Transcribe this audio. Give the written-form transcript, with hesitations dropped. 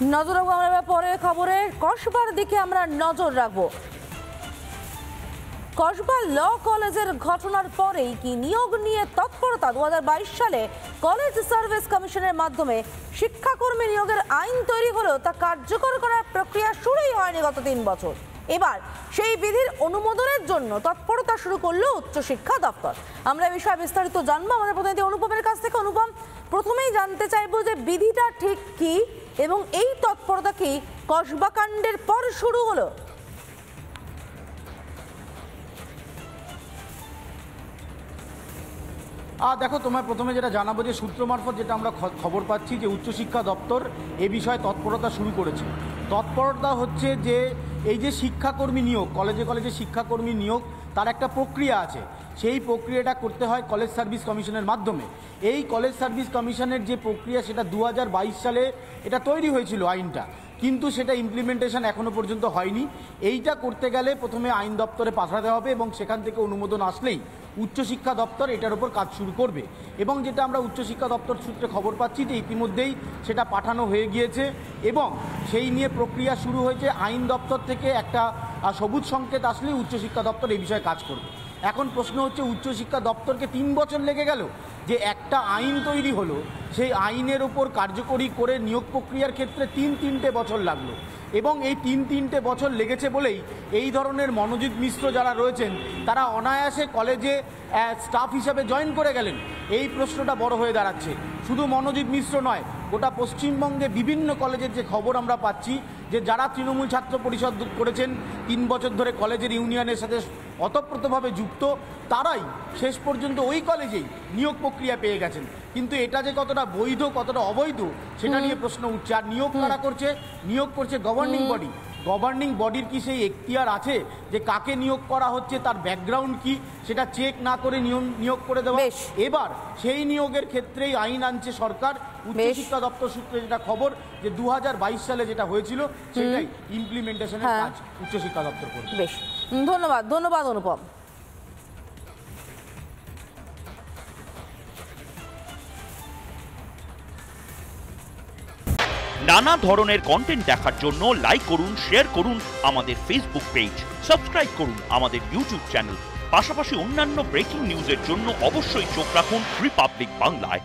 নজর রাখবো আমরা পরে খবরে। কসবার দিকে আমরা নজর রাখবো। কসবা ল কলেজের ঘটনার পরেই কি নিয়োগ নিয়ে তৎপরতা? 2022 সালে কলেজ সার্ভিস কমিশনের মাধ্যমে শিক্ষাকর্মী নিয়োগের আইন তৈরি হলেও তা কার্যকর করার প্রক্রিয়া শুরুই হয়নি গত 3 বছর। এবার সেই বিধির অনুমোদনের জন্য তৎপরতা শুরু করলো উচ্চশিক্ষা দপ্তর। আমরা এই বিষয়ে বিস্তারিত জানবো আমাদের প্রতিনিধি অনুপমের কাছ থেকে। অনুপম, প্রথমেই জানতে চাইবো যে বিধিটা ঠিক কি এবং এই তৎপরতা কি কসবা কাণ্ডের পর শুরু হলো? দেখো, তোমার প্রথমে যেটা জানাবো যে সূত্র মারফত যেটা আমরা খবর পাচ্ছি যে উচ্চশিক্ষা দপ্তর এ বিষয়ে তৎপরতা শুরু করেছে। তৎপরতা হচ্ছে যে এই যে শিক্ষাকর্মী নিয়োগ, কলেজে কলেজে শিক্ষাকর্মী নিয়োগ, তার একটা প্রক্রিয়া আছে। সেই প্রক্রিয়াটা করতে হয় কলেজ সার্ভিস কমিশনের মাধ্যমে। এই কলেজ সার্ভিস কমিশনের যে প্রক্রিয়া সেটা 2022 সালে এটা তৈরি হয়েছিল আইনটা, কিন্তু সেটা ইমপ্লিমেন্টেশন এখনও পর্যন্ত হয়নি। এইটা করতে গেলে প্রথমে আইন দপ্তরে পাঠাতে হবে এবং সেখান থেকে অনুমোদন আসলেই উচ্চশিক্ষা দপ্তর এটার উপর কাজ শুরু করবে। এবং যেটা আমরা উচ্চশিক্ষা দপ্তর সূত্রে খবর পাচ্ছি যে ইতিমধ্যেই সেটা পাঠানো হয়ে গিয়েছে এবং সেই নিয়ে প্রক্রিয়া শুরু হয়েছে। আইন দপ্তর থেকে একটা সবুজ সংকেত আসলেই উচ্চশিক্ষা দপ্তর এই বিষয়ে কাজ করবে। এখন প্রশ্ন হচ্ছে, উচ্চশিক্ষা দপ্তরকে 3 বছর লেগে গেল যে একটা আইন তৈরি হলো, সেই আইনের ওপর কার্যকরী করে নিয়োগ প্রক্রিয়ার ক্ষেত্রে 3-3টে বছর লাগলো। এবং এই 3-3টে বছর লেগেছে বলেই এই ধরনের মনোজিৎ মিশ্র যারা রয়েছেন তারা অনায়াসে কলেজে স্টাফ হিসাবে জয়েন করে গেলেন। এই প্রশ্নটা বড় হয়ে দাঁড়াচ্ছে। শুধু মনোজিৎ মিশ্র নয়, গোটা পশ্চিমবঙ্গে বিভিন্ন কলেজের যে খবর আমরা পাচ্ছি যে যারা তৃণমূল ছাত্র পরিষদ করেছেন, 3 বছর ধরে কলেজের ইউনিয়নের সাথে অতপ্রতভাবে যুক্ত, তারাই শেষ পর্যন্ত ওই কলেজেই নিয়োগ প্রক্রিয়া পেয়ে গেছেন। কিন্তু এটা যে কতটা বৈধ কতটা অবৈধ সেটা নিয়ে প্রশ্ন উঠছে। আর নিয়োগ কারা করছে? নিয়োগ করছে গভর্নিং বডি। গভর্নিং বডির কি সেই এখতিয়ার আছে যে কাকে নিয়োগ করা হচ্ছে, তার ব্যাকগ্রাউন্ড কি, সেটা চেক না করে নিয়োগ করে দেওয়া? এবার সেই নিয়োগের ক্ষেত্রেই আইন আনছে সরকার। উচ্চশিক্ষা দপ্তর সূত্রে যেটা খবর যে 2022 সালে যেটা হয়েছিল সেটাই ইমপ্লিমেন্টেশনের কাজ উচ্চশিক্ষা দপ্তর করবে। বেশ, ধন্যবাদ ধন্যবাদ অনুপম। নানা ধরনের কন্টেন্ট দেখার জন্য লাইক করুন, শেয়ার করুন আমাদের ফেসবুক পেজ, সাবস্ক্রাইব করুন আমাদের ইউটিউব চ্যানেল। পাশাপাশি অন্যান্য ব্রেকিং নিউজের জন্য অবশ্যই চোখ রাখুন রিপাবলিক বাংলায়।